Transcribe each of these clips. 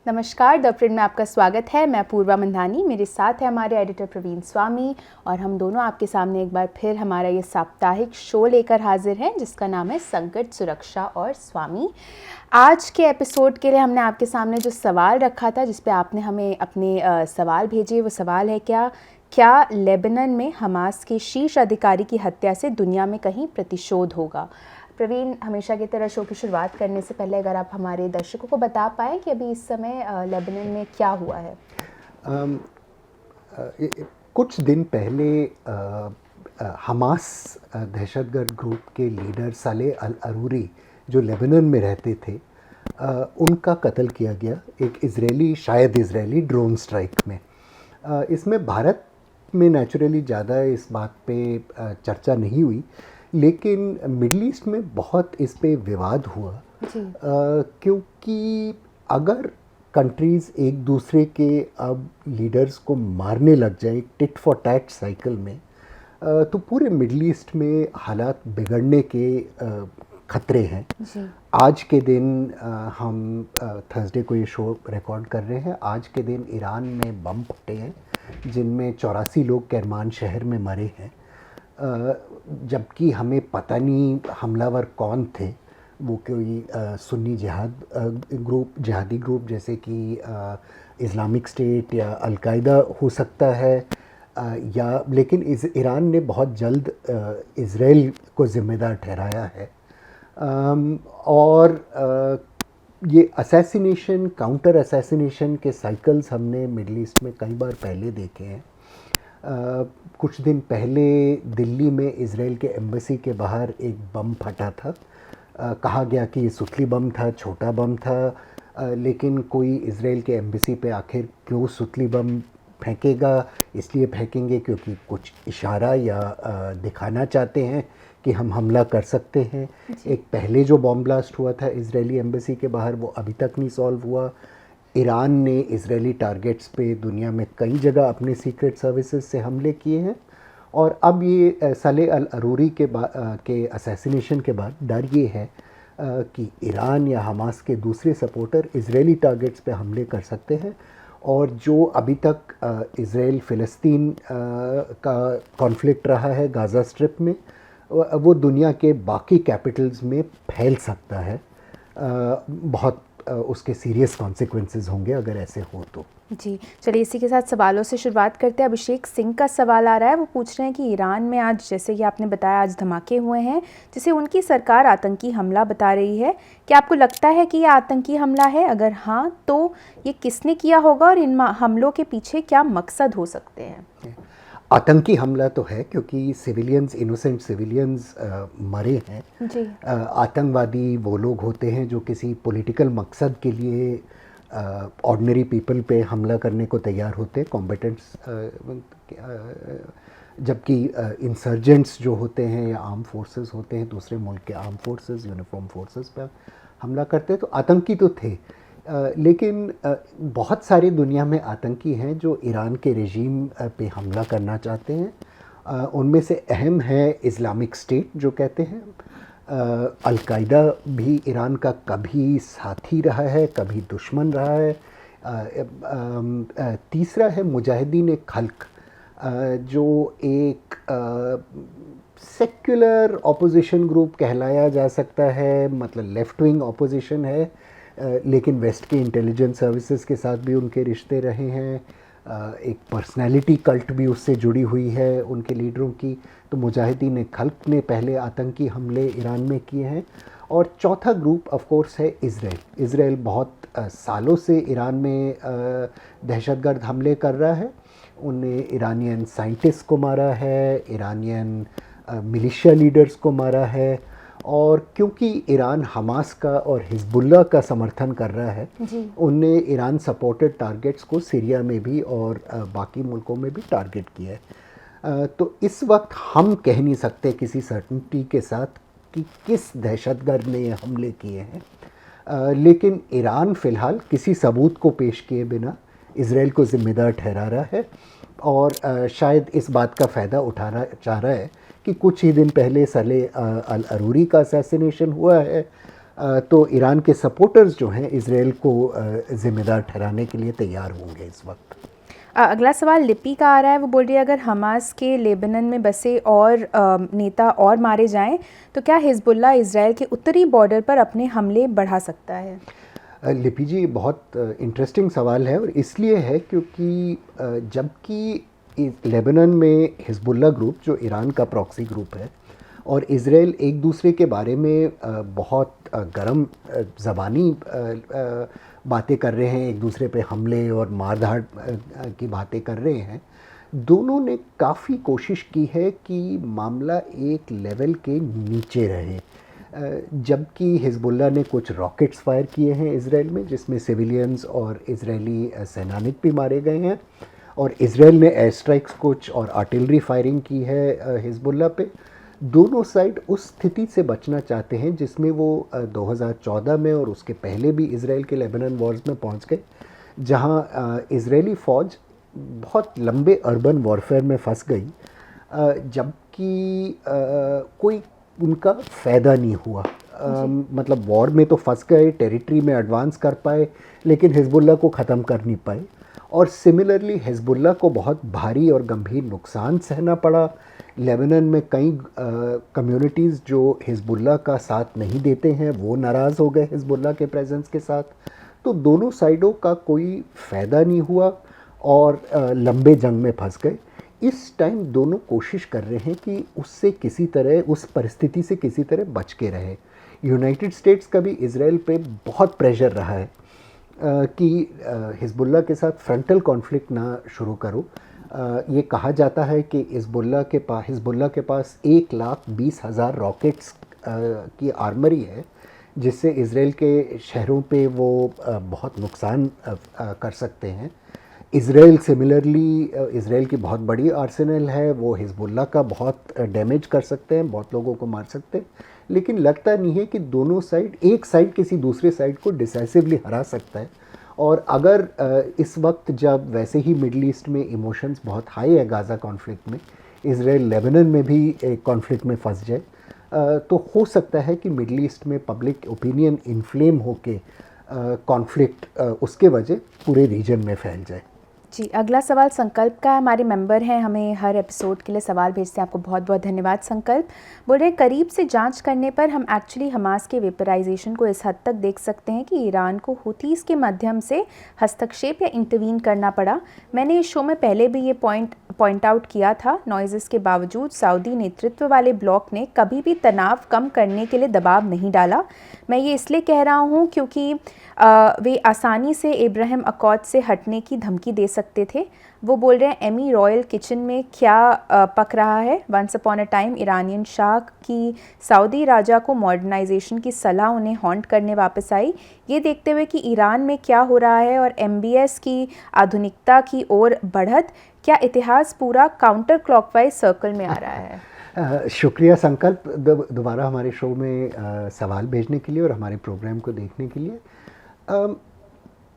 नमस्कार, the print में आपका स्वागत है। मैं पूर्वा मंधानी, मेरे साथ है हमारे एडिटर प्रवीण स्वामी और हम दोनों आपके सामने एक बार फिर हमारा ये साप्ताहिक शो लेकर हाजिर हैं जिसका नाम है संकट, सुरक्षा और स्वामी। आज के एपिसोड के लिए हमने आपके सामने जो सवाल रखा था, जिस पे आपने हमें अपने सवाल भेजे, वो सवाल है क्या लेबनान में हमास के शीर्ष अधिकारी की हत्या से दुनिया में कहीं प्रतिशोध होगा। प्रवीण, हमेशा की तरह शो की शुरुआत करने से पहले अगर आप हमारे दर्शकों को बता पाएँ कि अभी इस समय लेबनान में क्या हुआ है। कुछ दिन पहले हमास दहशतगर्द ग्रुप के लीडर सालेह अल अरूरी जो लेबनान में रहते थे, उनका कत्ल किया गया एक शायद इजरायली ड्रोन स्ट्राइक में। इसमें भारत में नेचुरली ज़्यादा इस बात पे चर्चा नहीं हुई, लेकिन मिडल ईस्ट में बहुत इस पे विवाद हुआ क्योंकि अगर कंट्रीज़ एक दूसरे के अब लीडर्स को मारने लग जाए टिट फॉर टैट साइकिल में, तो पूरे मिडल ईस्ट में हालात बिगड़ने के खतरे हैं। आज के दिन हम थर्सडे को ये शो रिकॉर्ड कर रहे हैं। आज के दिन ईरान में बम फटे हैं जिनमें 84 लोग करमान शहर में मरे हैं, जबकि हमें पता नहीं हमलावर कौन थे। वो कोई सुन्नी जिहादी ग्रुप जैसे कि इस्लामिक स्टेट या अलकायदा हो सकता है, लेकिन ईरान ने बहुत जल्द इज़राइल को ज़िम्मेदार ठहराया है। और ये असैसिनेशन, काउंटर असैसिनेशन के साइकिल्स हमने मिडल ईस्ट में कई बार पहले देखे हैं। कुछ दिन पहले दिल्ली में इज़राइल के एम्बेसी के बाहर एक बम फटा था। कहा गया कि ये सुतली बम था, छोटा बम था, लेकिन कोई इज़राइल के एम्बेसी पे आखिर क्यों सुतली बम फेंकेगा? इसलिए फेंकेंगे क्योंकि कुछ इशारा या दिखाना चाहते हैं कि हम हमला कर सकते हैं। एक पहले जो बॉम्ब ब्लास्ट हुआ था इज़राइली एम्बेसी के बाहर, वो अभी तक नहीं सॉल्व हुआ। ईरान ने इज़राइली टारगेट्स पे दुनिया में कई जगह अपने सीक्रेट सर्विसेज से हमले किए हैं। और अब ये सालेह अल अरूरी के असैसिनेशन के बाद डर ये है कि ईरान या हमास के दूसरे सपोर्टर इज़राइली टारगेट्स पे हमले कर सकते हैं। और जो अभी तक इज़राइल फ़िलिस्तीन का कॉन्फ्लिक्ट रहा है गाज़ा स्ट्रिप में, वो दुनिया के बाकी कैपिटल्स में फैल सकता है। बहुत उसके सीरियस कॉन्सिक्वेंसेस होंगे अगर ऐसे हो तो। जी, चलिए इसी के साथ सवालों से शुरुआत करते हैं। अभिषेक सिंह का सवाल आ रहा है, वो पूछ रहे हैं कि ईरान में आज, जैसे कि आपने बताया, आज धमाके हुए हैं जिसे उनकी सरकार आतंकी हमला बता रही है। क्या आपको लगता है कि यह आतंकी हमला है? अगर हाँ, तो ये किसने किया होगा और इन हमलों के पीछे क्या मकसद हो सकते हैं? आतंकी हमला तो है क्योंकि सिविलियंस, इनोसेंट सिविलियंस मरे हैं। जी। आतंकवादी वो लोग होते हैं जो किसी पॉलिटिकल मकसद के लिए ऑर्डिनरी पीपल पे हमला करने को तैयार होते हैं, कॉम्बेटेंट्स, जबकि इंसर्जेंट्स जो होते हैं या आर्म फोर्सेस होते हैं, दूसरे मुल्क के आर्म फोर्सेस, यूनिफॉर्म फोर्सेस पर हमला करते हैं। तो आतंकी तो थे, लेकिन बहुत सारी दुनिया में आतंकी हैं जो ईरान के रेजीम पे हमला करना चाहते हैं। उनमें से अहम है इस्लामिक स्टेट जो कहते हैं। अलकायदा भी ईरान का कभी साथी रहा है, कभी दुश्मन रहा है। तीसरा है मुजाहिदीन खल्क, जो एक सेक्युलर ऑपोजिशन ग्रुप कहलाया जा सकता है, मतलब लेफ़्ट विंग ऑपोजिशन है, लेकिन वेस्ट के इंटेलिजेंस सर्विसेज के साथ भी उनके रिश्ते रहे हैं। एक पर्सनैलिटी कल्ट भी उससे जुड़ी हुई है उनके लीडरों की। तो मुजाहिदीन खल्क ने पहले आतंकी हमले ईरान में किए हैं। और चौथा ग्रुप ऑफ कोर्स है इज़राइल। इज़राइल बहुत सालों से ईरान में दहशतगर्द हमले कर रहा है। उन्हें ईरानियन साइंटिस्ट को मारा है, ईरानियन मिलिशिया लीडर्स को मारा है। और क्योंकि ईरान हमास का और हिजबुल्लाह का समर्थन कर रहा है, उनने ईरान सपोर्टेड टारगेट्स को सीरिया में भी और बाकी मुल्कों में भी टारगेट किया है। तो इस वक्त हम कह नहीं सकते किसी सर्टेनिटी के साथ कि किस दहशतगर्द ने ये हमले किए हैं, लेकिन ईरान फ़िलहाल किसी सबूत को पेश किए बिना इज़राइल को ज़िम्मेदार ठहरा रहा है और शायद इस बात का फ़ायदा उठाना चाह रहा है कि कुछ ही दिन पहले सालेह अल अरूरी का असैसिनेशन हुआ है। तो ईरान के सपोर्टर्स जो हैं इसराइल को ज़िम्मेदार ठहराने के लिए तैयार होंगे इस वक्त। अगला सवाल लिपि का आ रहा है। वो बोल रही है अगर हमास के लेबनान में बसे और नेता और मारे जाएं तो क्या हिजबुल्लाह इजराइल के उत्तरी बॉर्डर पर अपने हमले बढ़ा सकता है? लिपि जी, बहुत इंटरेस्टिंग सवाल है और इसलिए है क्योंकि जबकि लेबनान में हिजबुल्लाह ग्रुप जो ईरान का प्रॉक्सी ग्रुप है और इसराइल एक दूसरे के बारे में बहुत गर्म ज़बानी बातें कर रहे हैं, एक दूसरे पे हमले और मारधाड़ की बातें कर रहे हैं, दोनों ने काफ़ी कोशिश की है कि मामला एक लेवल के नीचे रहे। जबकि हिजबुल्लाह ने कुछ रॉकेट्स फायर किए हैं इसराइल में जिसमें सिविलियंस और इजरायली सैनिक भी मारे गए हैं और इसराइल ने एयर स्ट्राइक्स कुछ और आर्टिलरी फायरिंग की है हिजबुल्लाह पे। दोनों साइड उस स्थिति से बचना चाहते हैं जिसमें वो 2014 में और उसके पहले भी इसराइल के लेबनान वॉर्स में पहुंच गए, जहां इजरायली फ़ौज बहुत लंबे अर्बन वॉरफेयर में फंस गई, जबकि कोई उनका फ़ायदा नहीं हुआ। मतलब वॉर में तो फंस गए, टेरिटरी में एडवांस कर पाए लेकिन हिजबुल्लाह को ख़त्म कर नहीं पाए और सिमिलरली हिजबुल्लाह को बहुत भारी और गंभीर नुकसान सहना पड़ा। लेबनान में कई कम्युनिटीज़ जो हिजबुल्लाह का साथ नहीं देते हैं वो नाराज़ हो गए हिजबुल्लाह के प्रेजेंस के साथ। तो दोनों साइडों का कोई फ़ायदा नहीं हुआ और लंबे जंग में फंस गए। इस टाइम दोनों कोशिश कर रहे हैं कि उससे किसी तरह, उस परिस्थिति से किसी तरह बच के रहे। यूनाइटेड स्टेट्स का भी इसराइल पे बहुत प्रेशर रहा है कि हिजबुल्लाह के साथ फ्रंटल कॉन्फ्लिक्ट ना शुरू करो। ये कहा जाता है कि हिजबुल्लाह के पास 1,20,000 रॉकेट्स की आर्मरी है जिससे इसराइल के शहरों पे वो बहुत नुकसान कर सकते हैं। इसराइल सिमिलरली, इसराइल की बहुत बड़ी आर्सेनल है, वो हिजबुल्लाह का बहुत डैमेज कर सकते हैं, बहुत लोगों को मार सकते हैं, लेकिन लगता नहीं है कि दोनों साइड, एक साइड किसी दूसरे साइड को डिसाइसिवली हरा सकता है। और अगर इस वक्त जब वैसे ही मिडल ईस्ट में इमोशंस बहुत हाई है गाज़ा कॉन्फ्लिक्ट में, इसराइल लेबनान में भी एक कॉन्फ्लिक्ट में फंस जाए, तो हो सकता है कि मिडल ईस्ट में पब्लिक ओपिनियन इन्फ्लेम होके कॉन्फ्लिक्ट उसके वजह पूरे रीजन में फैल जाए। जी, अगला सवाल संकल्प का। हमारे मेंबर हैं, हमें हर एपिसोड के लिए सवाल भेजते हैं। आपको बहुत बहुत धन्यवाद संकल्प। बोल रहे करीब से जांच करने पर हम एक्चुअली हमास के वेपराइजेशन को इस हद तक देख सकते हैं कि ईरान को हुतीस के माध्यम से हस्तक्षेप या इंटरवीन करना पड़ा। मैंने इस शो में पहले भी ये पॉइंट आउट किया था। नॉइज़ेस के बावजूद सऊदी नेतृत्व वाले ब्लॉक ने कभी भी तनाव कम करने के लिए दबाव नहीं डाला। मैं ये इसलिए कह रहा हूँ क्योंकि वे आसानी से इब्राहिम अकॉर्ड से हटने की धमकी दे सकते थे। वो बोल रहे हैं एमी रॉयल किचन में क्या पक रहा है। Once upon a time Iranian शाह की सऊदी राजा को मॉडर्नाइजेशन की सलाह उन्हें हॉन्ट करने वापस आई। ये देखते हुए कि ईरान में क्या हो रहा है और MBS की आधुनिकता की ओर बढ़त, क्या इतिहास पूरा काउंटर क्लॉकवाइज सर्कल में आ रहा है? शुक्रिया संकल्प दोबारा हमारे शो में सवाल भेजने के लिए और हमारे प्रोग्राम को देखने के लिए।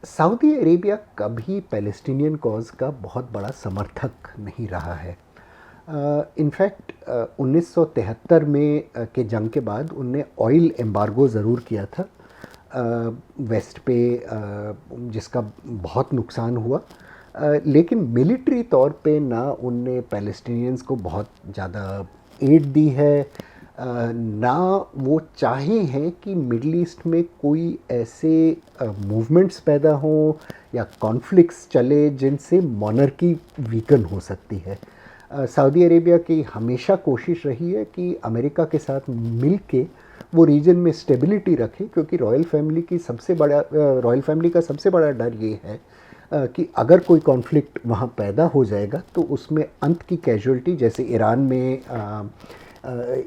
सऊदी अरेबिया कभी पैलेस्टीनियन कॉज का बहुत बड़ा समर्थक नहीं रहा है। इनफैक्ट 1973 में के जंग के बाद उनने ऑयल एम्बार्गो ज़रूर किया था वेस्ट पे, जिसका बहुत नुकसान हुआ, लेकिन मिलिट्री तौर पे ना उनने पैलेस्टीनियंस को बहुत ज़्यादा एड दी है, ना वो चाहे हैं कि मिडल ईस्ट में कोई ऐसे मूवमेंट्स पैदा हों या कॉन्फ्लिक्ट्स चले जिनसे मोनार्की वीकन हो सकती है। सऊदी अरेबिया की हमेशा कोशिश रही है कि अमेरिका के साथ मिल के वो रीजन में स्टेबिलिटी रखे, क्योंकि रॉयल फैमिली का सबसे बड़ा डर ये है कि अगर कोई कॉन्फ्लिक्ट वहाँ पैदा हो जाएगा तो उसमें अंत की कैजुअल्टी, जैसे ईरान में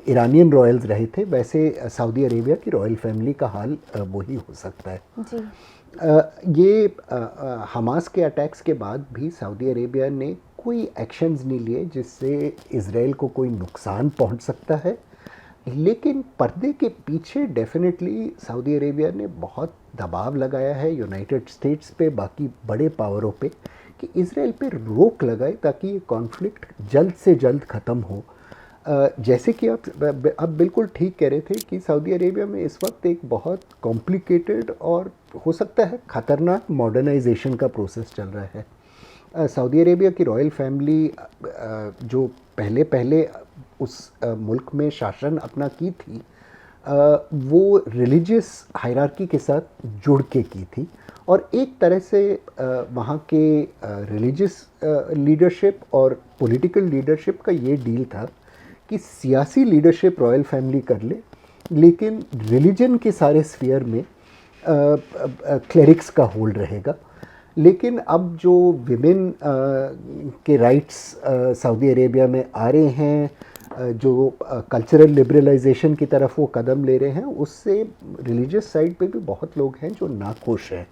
ईरानियन रॉयल्स रहे थे, वैसे सऊदी अरेबिया की रॉयल फैमिली का हाल वही हो सकता है जी। ये हमास के अटैक्स के बाद भी सऊदी अरेबिया ने कोई एक्शंस नहीं लिए जिससे इज़राइल को कोई नुकसान पहुंच सकता है, लेकिन पर्दे के पीछे डेफिनेटली सऊदी अरेबिया ने बहुत दबाव लगाया है यूनाइटेड स्टेट्स पे, बाकी बड़े पावरों पे, कि इज़राइल पे रोक लगाए ताकि ये कॉन्फ्लिक्ट जल्द से जल्द ख़त्म हो। जैसे कि आप बिल्कुल ठीक कह रहे थे कि सऊदी अरेबिया में इस वक्त एक बहुत कॉम्प्लिकेटेड और हो सकता है ख़तरनाक मॉडर्नाइजेशन का प्रोसेस चल रहा है। सऊदी अरेबिया की रॉयल फैमिली जो पहले पहले उस मुल्क में शासन अपना की थी, वो रिलीजियस हायरार्की के साथ जुड़ के की थी और एक तरह से वहाँ के रिलीजियस लीडरशिप और पॉलिटिकल लीडरशिप का ये डील था कि सियासी लीडरशिप रॉयल फैमिली कर ले, लेकिन रिलीजन के सारे स्फीयर में क्लेरिक्स का होल्ड रहेगा। लेकिन अब जो विमेन के राइट्स सऊदी अरेबिया में आ रहे हैं, जो कल्चरल लिबरलाइजेशन की तरफ वो कदम ले रहे हैं, उससे रिलीजियस साइड पे भी बहुत लोग हैं जो नाखुश हैं।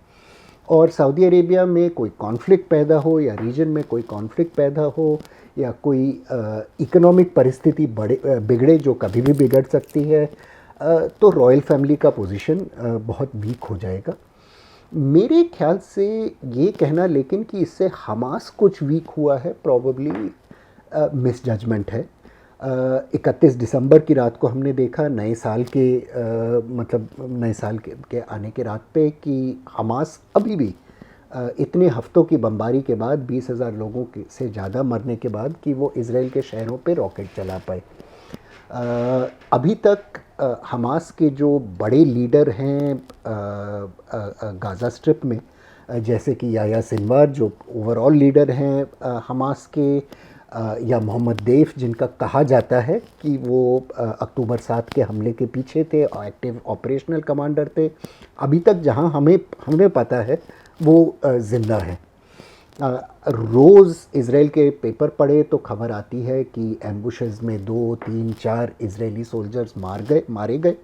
और सऊदी अरेबिया में कोई कॉन्फ्लिक्ट पैदा हो या रीजन में कोई कॉन्फ्लिक्ट पैदा हो या कोई इकोनॉमिक परिस्थिति बिगड़े, जो कभी भी बिगड़ सकती है, तो रॉयल फैमिली का पोजीशन बहुत वीक हो जाएगा। मेरे ख्याल से ये कहना लेकिन कि इससे हमास कुछ वीक हुआ है, प्रॉबली मिस जजमेंट है। 31 दिसंबर की रात को हमने देखा नए साल के मतलब नए साल के आने के रात पे कि हमास अभी भी इतने हफ्तों की बमबारी के बाद 20,000 लोगों से ज़्यादा मरने के बाद कि वो इज़राइल के शहरों पे रॉकेट चला पाए। अभी तक हमास के जो बड़े लीडर हैं गाज़ा स्ट्रिप में, जैसे कि याह्या सिनवार जो ओवरऑल लीडर हैं हमास के, या मोहम्मद देफ जिनका कहा जाता है कि वो अक्टूबर 7 के हमले के पीछे थे और एक्टिव ऑपरेशनल कमांडर थे, अभी तक जहां हमें पता है वो ज़िंदा है। रोज़ इज़राइल के पेपर पढ़े तो खबर आती है कि एम्बुशेस में 2, 3, 4 इज़राइली सोल्जर्स मारे गए,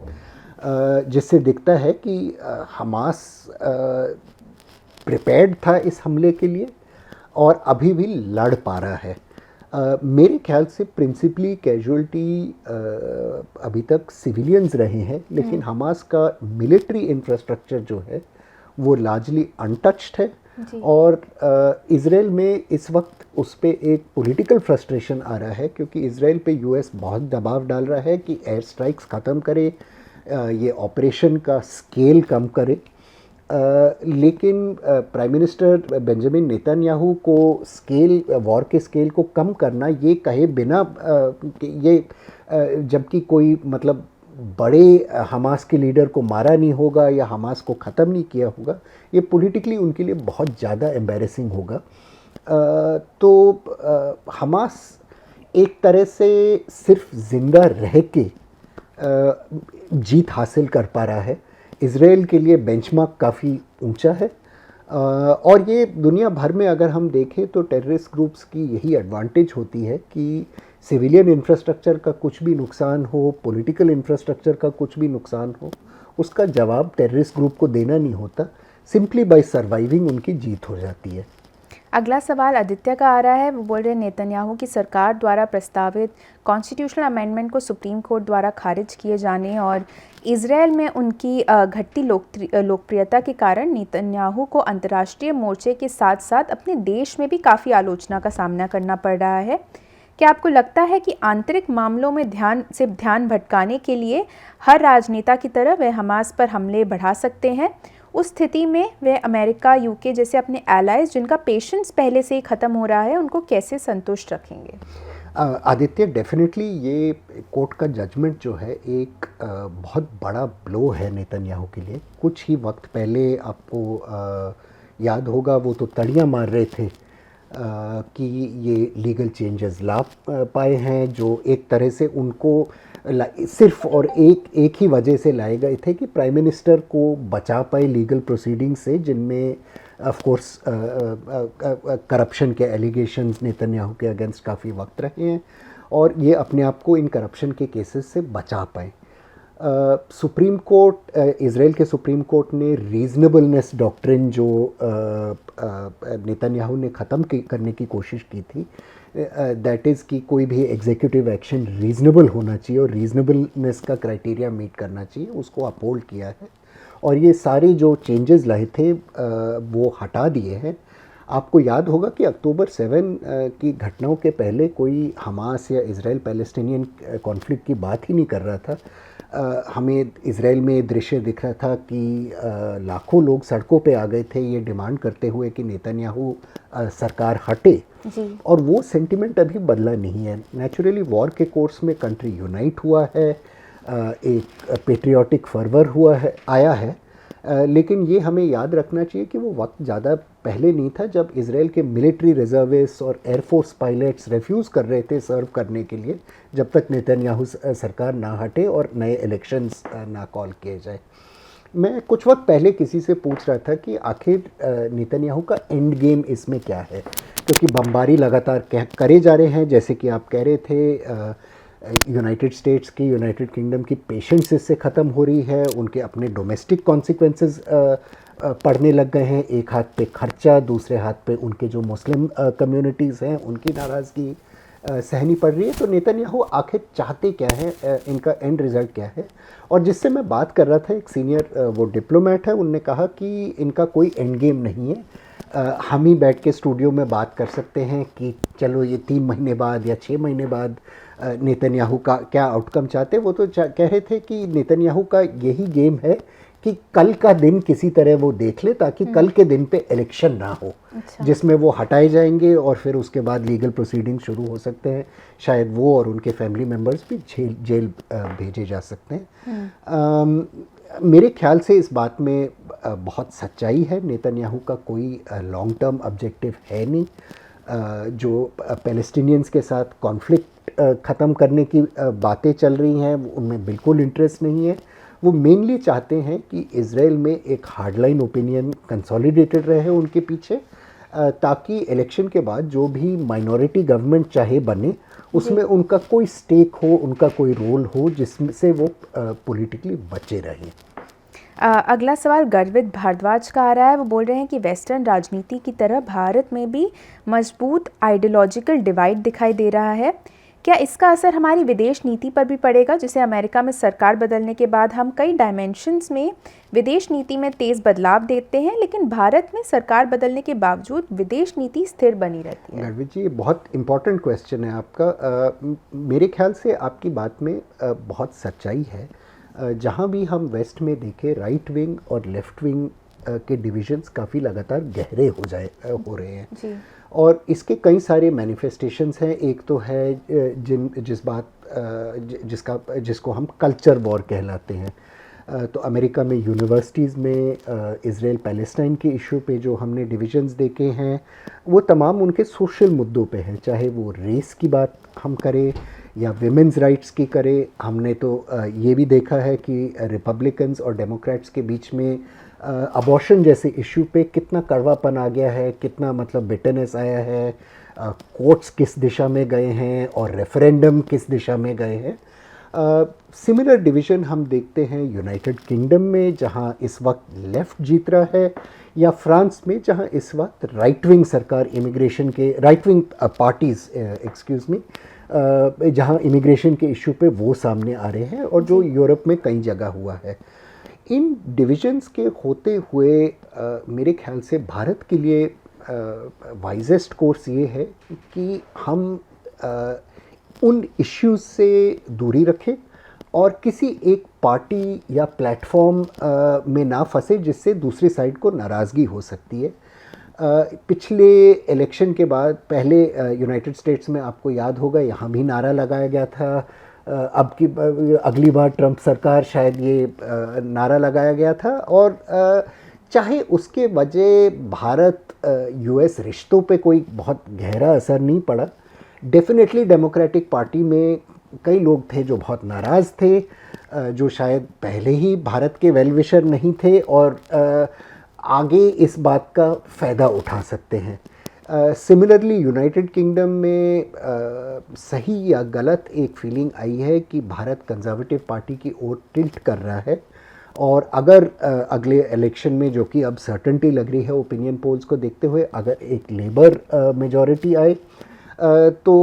जिससे दिखता है कि हमास प्रिपेयर्ड था इस हमले के लिए और अभी भी लड़ पा रहा है। मेरे ख्याल से प्रिंसिपली कैजुअल्टी अभी तक सिविलियंस रहे हैं, लेकिन हमास का मिलिट्री इंफ्रास्ट्रक्चर जो है वो लार्जली अनटच्ड है। और इज़राइल में इस वक्त उस पर एक पॉलिटिकल फ्रस्ट्रेशन आ रहा है क्योंकि इज़राइल पे यूएस बहुत दबाव डाल रहा है कि एयर स्ट्राइक्स ख़त्म करे, ये ऑपरेशन का स्केल कम करे। लेकिन प्राइम मिनिस्टर बेंजामिन नेतन्याहू को वॉर के स्केल को कम करना ये कहे बिना जबकि कोई मतलब बड़े हमास के लीडर को मारा नहीं होगा या हमास को ख़त्म नहीं किया होगा, ये पॉलिटिकली उनके लिए बहुत ज़्यादा एम्बैरेसिंग होगा। तो हमास एक तरह से सिर्फ ज़िंदा रह के जीत हासिल कर पा रहा है। इज़राइल के लिए बेंचमार्क काफ़ी ऊंचा है और ये दुनिया भर में अगर हम देखें तो टेररिस्ट ग्रुप्स की यही एडवांटेज होती है कि सिविलियन इंफ्रास्ट्रक्चर का कुछ भी नुकसान हो, पॉलिटिकल इंफ्रास्ट्रक्चर का कुछ भी नुकसान हो, उसका जवाब टेररिस्ट ग्रुप को देना नहीं होता, सिंपली बाय सर्वाइविंग उनकी जीत हो जाती है। अगला सवाल आदित्य का आ रहा है। वो बोल रहे हैं नेतन्याहू की सरकार द्वारा प्रस्तावित कॉन्स्टिट्यूशनल अमेंडमेंट को सुप्रीम कोर्ट द्वारा खारिज किए जाने और इजराइल में उनकी घटती लोकप्रियता के कारण नेतन्याहू को अंतर्राष्ट्रीय मोर्चे के साथ साथ अपने देश में भी काफ़ी आलोचना का सामना करना पड़ रहा है। क्या आपको लगता है कि आंतरिक मामलों में ध्यान भटकाने के लिए हर राजनेता की तरह वे हमास पर हमले बढ़ा सकते हैं? उस स्थिति में वे अमेरिका, यूके जैसे अपने एलाइज जिनका पेशेंस पहले से ही ख़त्म हो रहा है, उनको कैसे संतुष्ट रखेंगे? आदित्य, डेफिनेटली ये कोर्ट का जजमेंट जो है एक बहुत बड़ा ब्लो है नेतन्याहू के लिए। कुछ ही वक्त पहले आपको याद होगा वो तो तड़ियाँ मार रहे थे कि ये लीगल चेंजेस ला पाए हैं जो एक तरह से उनको सिर्फ और एक ही वजह से लाए गए थे कि प्राइम मिनिस्टर को बचा पाए लीगल प्रोसीडिंग से, जिनमें ऑफ कोर्स करप्शन के एलिगेशंस नेतन्याहू के अगेंस्ट काफ़ी वक्त रहे हैं और ये अपने आप को इन करप्शन के केसेस से बचा पाए। सुप्रीम कोर्ट, इज़राइल के सुप्रीम कोर्ट ने रीज़नेबलनेस डॉक्ट्रिन जो नेतन्याहू ने ख़त्म करने की कोशिश की थी, दैट इज़ कि कोई भी एग्जीक्यूटिव एक्शन रीज़नेबल होना चाहिए और रीज़नेबलनेस का क्राइटेरिया मीट करना चाहिए, उसको अपहोल्ड किया है और ये सारे जो चेंजेस लाए थे वो हटा दिए हैं। आपको याद होगा कि अक्टूबर 7 की घटनाओं के पहले कोई हमास या इज़राइल पैलेस्टीनियन कॉन्फ्लिक्ट की बात ही नहीं कर रहा था। हमें इज़राइल में दृश्य दिख रहा था कि लाखों लोग सड़कों पे आ गए थे ये डिमांड करते हुए कि नेतन्याहू सरकार हटे जी। और वो सेंटिमेंट अभी बदला नहीं है। नेचुरली वॉर के कोर्स में कंट्री यूनाइट हुआ है, एक पेट्रियाटिक फर्वर हुआ है, आया है, लेकिन ये हमें याद रखना चाहिए कि वो वक्त ज़्यादा पहले नहीं था जब इज़राइल के मिलिट्री रिजर्विस्ट और एयरफोर्स पायलट्स रिफ्यूज़ कर रहे थे सर्व करने के लिए जब तक नेतन्याहू सरकार ना हटे और नए इलेक्शंस ना कॉल किए जाए। मैं कुछ वक्त पहले किसी से पूछ रहा था कि आखिर नेतन्याहू का एंड गेम इसमें क्या है, क्योंकि बमबारी लगातार करे जा रहे हैं, जैसे कि आप कह रहे थे यूनाइटेड स्टेट्स की, यूनाइटेड किंगडम की पेशेंस इससे ख़त्म हो रही है, उनके अपने डोमेस्टिक कॉन्सिक्वेंसेस पड़ने लग गए हैं। एक हाथ पे खर्चा, दूसरे हाथ पे उनके जो मुस्लिम कम्युनिटीज़ हैं उनकी नाराज़गी सहनी पड़ रही है। तो नेतन्याहू आखिर चाहते क्या है, इनका एंड रिज़ल्ट क्या है? और जिससे मैं बात कर रहा था एक सीनियर वो डिप्लोमेट है, उनने कहा कि इनका कोई एंड गेम नहीं है। हम ही बैठ के स्टूडियो में बात कर सकते हैं कि चलो ये 3 महीने बाद या 6 महीने बाद नेतन्याहू का क्या आउटकम चाहते हैं। वो तो कह रहे थे कि नेतन्याहू का यही गेम है कि कल का दिन किसी तरह वो देख ले ताकि कल के दिन पे इलेक्शन ना हो, जिसमें वो हटाए जाएंगे और फिर उसके बाद लीगल प्रोसीडिंग शुरू हो सकते हैं। शायद वो और उनके फैमिली मेम्बर्स भी जेल भेजे जा सकते हैं। मेरे ख्याल से इस बात में बहुत सच्चाई है। नेतन्याहू का कोई लॉन्ग टर्म ऑब्जेक्टिव है नहीं। जो पैलेस्टीनियंस के साथ कॉन्फ्लिक्ट ख़त्म करने की बातें चल रही हैं उनमें बिल्कुल इंटरेस्ट नहीं है। वो मेनली चाहते हैं कि इज़राइल में एक हार्डलाइन ओपिनियन कंसोलिडेटेड रहे उनके पीछे, ताकि इलेक्शन के बाद जो भी माइनॉरिटी गवर्नमेंट चाहे बने उसमें उनका कोई स्टेक हो, उनका कोई रोल हो जिससे वो पॉलिटिकली बचे रहें। अगला सवाल गर्वित भारद्वाज का आ रहा है। वो बोल रहे हैं कि वेस्टर्न राजनीति की तरह भारत में भी मजबूत आइडियोलॉजिकल डिवाइड दिखाई दे रहा है। क्या इसका असर हमारी विदेश नीति पर भी पड़ेगा? जैसे अमेरिका में सरकार बदलने के बाद हम कई डायमेंशंस में विदेश नीति में तेज़ बदलाव देखते हैं, लेकिन भारत में सरकार बदलने के बावजूद विदेश नीति स्थिर बनी रहती है। गर्वित जी, ये बहुत इम्पॉर्टेंट क्वेश्चन है आपका। मेरे ख्याल से आपकी बात में बहुत सच्चाई है। जहाँ भी हम वेस्ट में देखें, राइट विंग और लेफ़्ट विंग के डिविजन्स काफ़ी लगातार गहरे हो रहे हैं जी। और इसके कई सारे मैनिफेस्टेशंस हैं। एक तो है जिसको हम कल्चर वॉर कहलाते हैं। तो अमेरिका में यूनिवर्सिटीज़ में इज़राइल पैलेस्टाइन के इशू पे जो हमने डिविजन्स देखे हैं वो तमाम उनके सोशल मुद्दों पे हैं, चाहे वो रेस की बात हम करें या विमेंस राइट्स की करें। हमने तो ये भी देखा है कि रिपब्लिकन्स और डेमोक्रेट्स के बीच में अबॉर्शन जैसे इशू पे कितना कड़वापन आ गया है, कितना मतलब बिटरनेस आया है, कोर्ट्स किस दिशा में गए हैं और रेफरेंडम किस दिशा में गए हैं। सिमिलर डिवीज़न हम देखते हैं यूनाइटेड किंगडम में, जहां इस वक्त लेफ़्ट जीत रहा है, या फ्रांस में जहां इस वक्त राइट विंग सरकार इमिग्रेशन के राइट विंग पार्टीज़ जहां इमिग्रेशन के इशू पे वो सामने आ रहे हैं, और जो यूरोप में कई जगह हुआ है। इन डिविजन्स के होते हुए मेरे ख्याल से भारत के लिए वाइजेस्ट कोर्स ये है कि हम उन इश्यूज से दूरी रखें और किसी एक पार्टी या प्लेटफॉर्म में ना फंसे जिससे दूसरी साइड को नाराज़गी हो सकती है। पिछले इलेक्शन के बाद पहले यूनाइटेड स्टेट्स में आपको याद होगा यहाँ भी नारा लगाया गया था, अगली बार ट्रंप सरकार शायद ये नारा लगाया गया था, और चाहे उसके वजह भारत यूएस रिश्तों पे कोई बहुत गहरा असर नहीं पड़ा, डेफिनेटली डेमोक्रेटिक पार्टी में कई लोग थे जो बहुत नाराज़ थे, जो शायद पहले ही भारत के वेल विशर नहीं थे और आगे इस बात का फ़ायदा उठा सकते हैं। सिमिलरली यूनाइटेड किंगडम में सही या गलत एक फीलिंग आई है कि भारत कंजर्वेटिव पार्टी की ओर टिल्ट कर रहा है, और अगर अगले इलेक्शन में, जो कि अब सर्टेनिटी लग रही है ओपिनियन पोल्स को देखते हुए, अगर एक लेबर मेजॉरिटी आए तो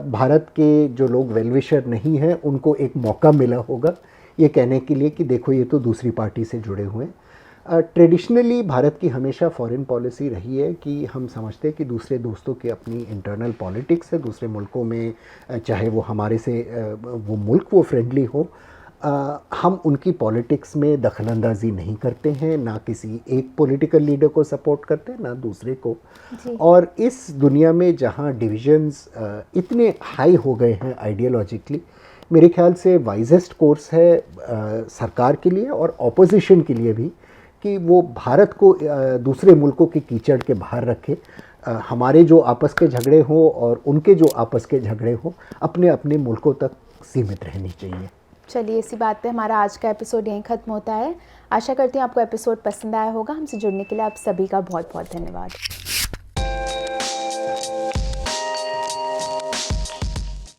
भारत के जो लोग वेलविशर नहीं हैं उनको एक मौका मिला होगा ये कहने के लिए कि देखो ये तो दूसरी पार्टी से जुड़े हुए हैं। ट्रेडिशनली भारत की हमेशा फॉरेन पॉलिसी रही है कि हम समझते हैं कि दूसरे दोस्तों की अपनी इंटरनल पॉलिटिक्स है, दूसरे मुल्कों में चाहे वो हमारे से वो मुल्क वो फ्रेंडली हो, हम उनकी पॉलिटिक्स में दखलंदाजी नहीं करते हैं, ना किसी एक पॉलिटिकल लीडर को सपोर्ट करते हैं ना दूसरे को। और इस दुनिया में जहाँ डिविजन्स इतने हाई हो गए हैं आइडियोलॉजिकली, मेरे ख्याल से वाइजेस्ट कोर्स है सरकार के लिए और ऑपोजिशन के लिए भी कि वो भारत को दूसरे मुल्कों की कीचड़ के बाहर रखे। हमारे जो आपस के झगड़े हों और उनके जो आपस के झगड़े हों अपने अपने मुल्कों तक सीमित रहनी चाहिए। चलिए, इसी बात पे हमारा आज का एपिसोड यहीं ख़त्म होता है। आशा करती हूँ आपको एपिसोड पसंद आया होगा। हमसे जुड़ने के लिए आप सभी का बहुत बहुत धन्यवाद।